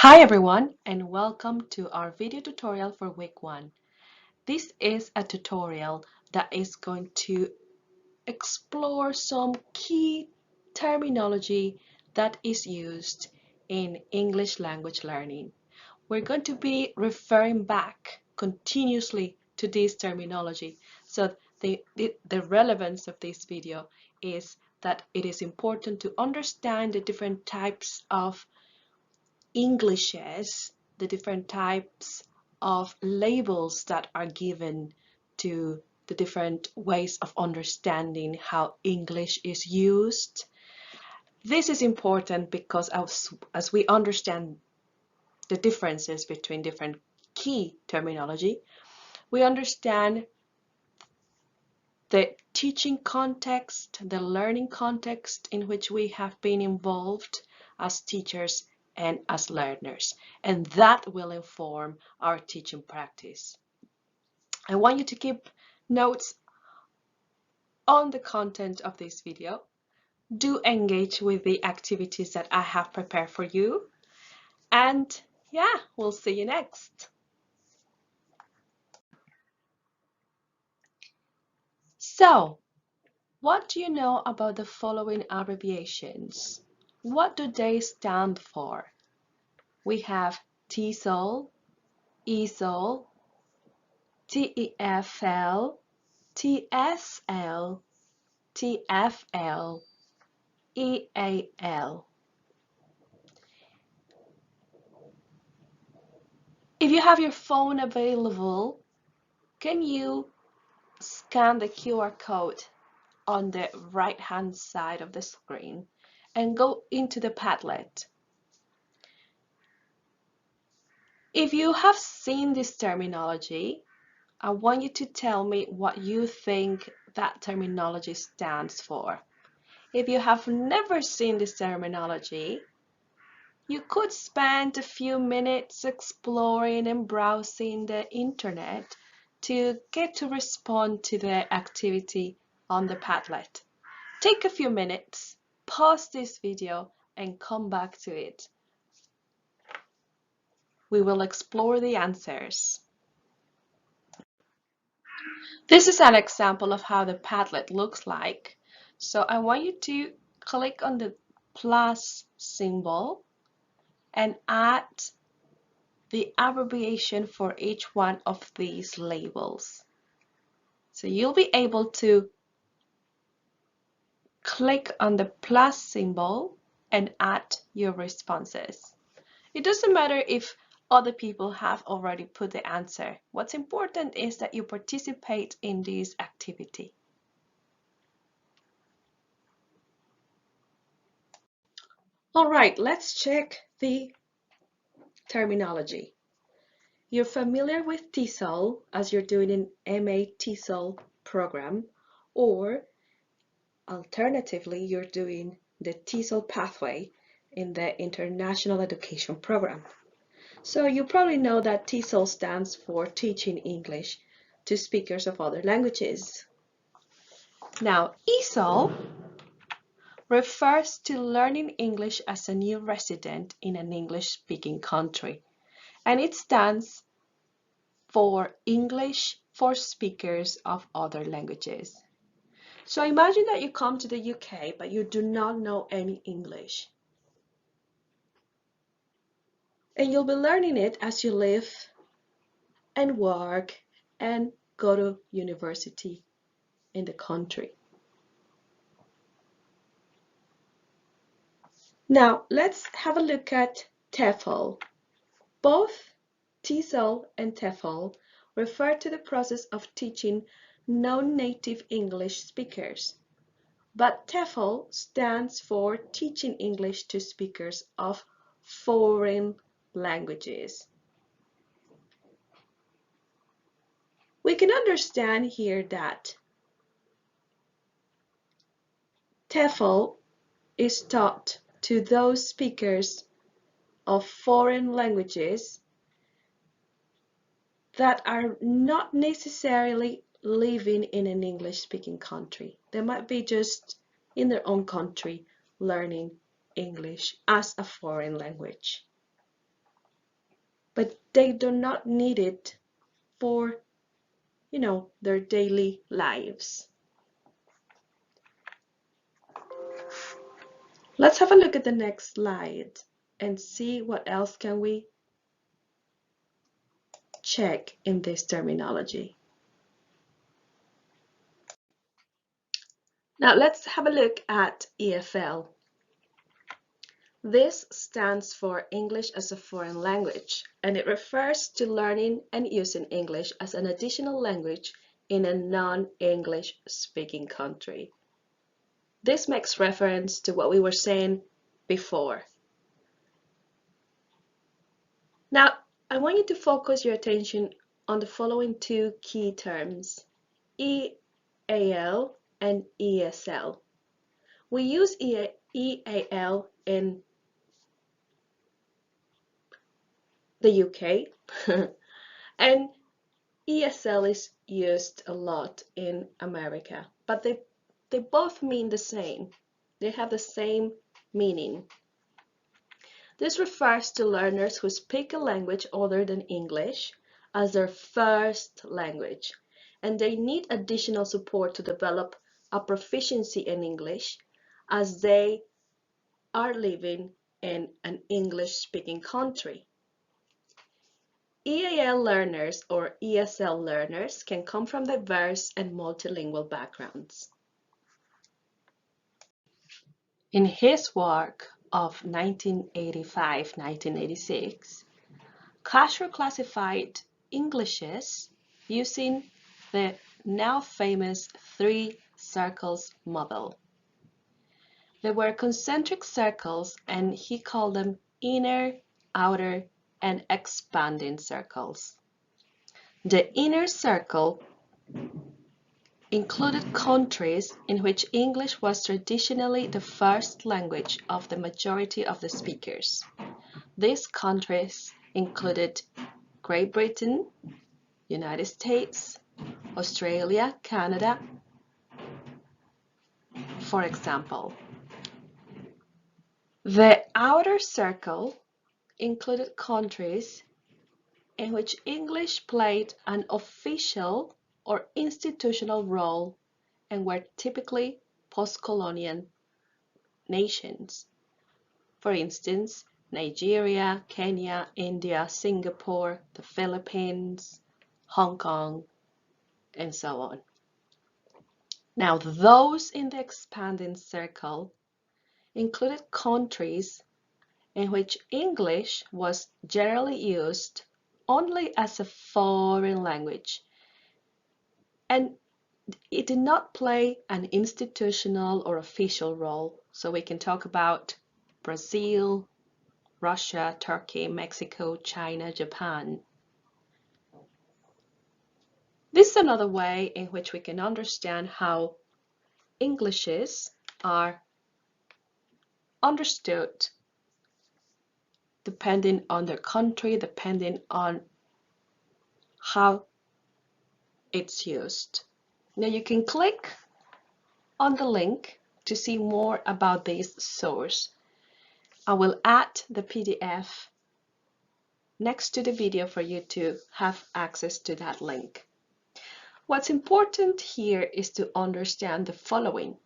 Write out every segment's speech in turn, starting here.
Hi everyone and welcome to our video tutorial for week 1. This is a tutorial that is going to explore some key terminology that is used in English language learning. We're going to be referring back continuously to this terminology. So the relevance of this video is that it is important to understand the different types of Englishes, the different types of labels that are given to the different ways of understanding how English is used. This is important because as we understand the differences between different key terminology, we understand the teaching context, the learning context in which we have been involved as teachers and as learners, and that will inform our teaching practice. I want you to keep notes on the content of this video. Do engage with the activities that I have prepared for you, and yeah, we'll see you next. So, what do you know about the following abbreviations? What do they stand for? We have TESOL, ESOL, TEFL, TSL, TFL, EAL. If you have your phone available, can you scan the QR code on the right-hand side of the screen and go into the Padlet? If you have seen this terminology, I want you to tell me what you think that terminology stands for. If you have never seen this terminology, you could spend a few minutes exploring and browsing the internet to get to respond to the activity on the Padlet. Take a few minutes, pause this video, and come back to it. We will explore the answers. This is an example of how the Padlet looks like. So I want you to click on the plus symbol and add the abbreviation for each one of these labels. So you'll be able to click on the plus symbol and add your responses. It doesn't matter if other people have already put the answer. What's important is that you participate in this activity. All right, let's check the terminology. You're familiar with TESOL as you're doing an MA TESOL program, or alternatively, you're doing the TESOL pathway in the International Education Program. So you probably know that TESOL stands for Teaching English to Speakers of Other Languages. Now, ESOL refers to learning English as a new resident in an English-speaking country, and it stands for English for Speakers of Other Languages. So imagine that you come to the UK, but you do not know any English. And you'll be learning it as you live and work and go to university in the country. Now, let's have a look at TEFL. Both TESOL and TEFL refer to the process of teaching non-native English speakers, but TEFL stands for Teaching English to Speakers of Foreign Languages. We can understand here that TEFL is taught to those speakers of foreign languages that are not necessarily living in an English-speaking country. They might be just in their own country learning English as a foreign language. but they do not need it for, their daily lives. Let's have a look at the next slide and see what else can we check in this terminology. Now let's have a look at EFL. This stands for English as a Foreign Language, and it refers to learning and using English as an additional language in a non-English speaking country. This makes reference to what we were saying before. Now, I want you to focus your attention on the following two key terms, EAL and ESL. We use EAL in the UK and ESL is used a lot in America, but they both mean the same. They have the same meaning. This refers to learners who speak a language other than English as their first language, and they need additional support to develop a proficiency in English as they are living in an English-speaking country. EAL learners or ESL learners can come from diverse and multilingual backgrounds. In his work of 1985-1986, Kasher classified Englishes using the now famous three circles model. They were concentric circles and he called them inner, outer, and expanding circles. The inner circle included countries in which English was traditionally the first language of the majority of the speakers. These countries included Great Britain, United States, Australia, Canada, for example. The outer circle included countries in which English played an official or institutional role and were typically post-colonial nations. For instance, Nigeria, Kenya, India, Singapore, the Philippines, Hong Kong, and so on. Now, those in the expanding circle included countries in which English was generally used only as a foreign language, and it did not play an institutional or official role. So we can talk about Brazil, Russia, Turkey, Mexico, China, Japan. This is another way in which we can understand how Englishes are understood depending on their country, depending on how it's used. Now you can click on the link to see more about this source. I will add the PDF next to the video for you to have access to that link. What's important here is to understand the following.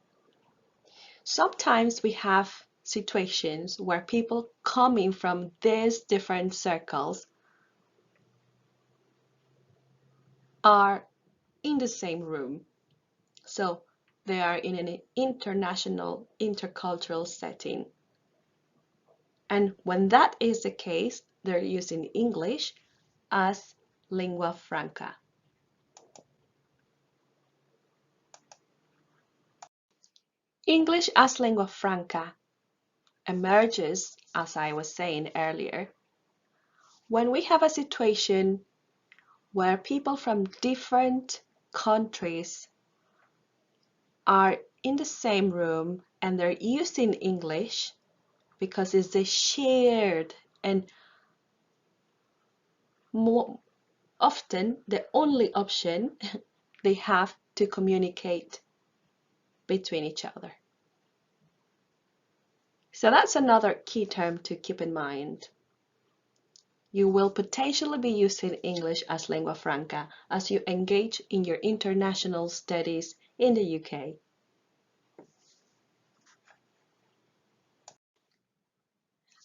Sometimes we have situations where people coming from these different circles are in the same room. So they are in an international, intercultural setting. And when that is the case, they're using English as lingua franca. English as lingua franca emerges, as I was saying earlier, when we have a situation where people from different countries are in the same room and they're using English because it's the shared and more often the only option they have to communicate between each other. So that's another key term to keep in mind. you will potentially be using English as lingua franca as you engage in your international studies in the UK.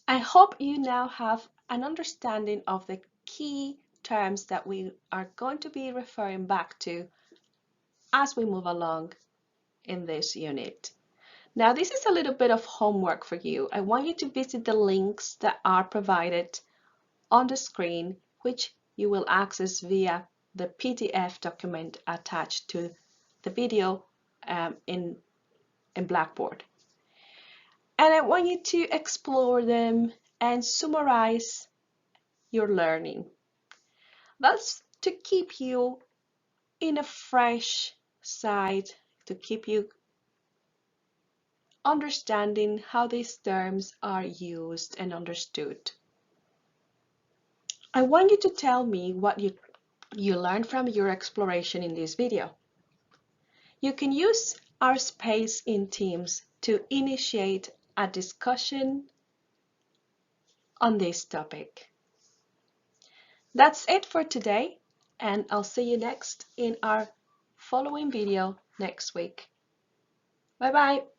I hope you now have an understanding of the key terms that we are going to be referring back to as we move along in this unit. Now, this is a little bit of homework for you. I want you to visit the links that are provided on the screen, which you will access via the PDF document attached to the video in Blackboard. And I want you to explore them and summarize your learning. That's to keep you in a fresh side, to keep you understanding how these terms are used and understood. I want you to tell me what you learned from your exploration in this video. You can use our space in Teams to initiate a discussion on this topic. That's it for today, and I'll see you next in our following video next week. Bye bye.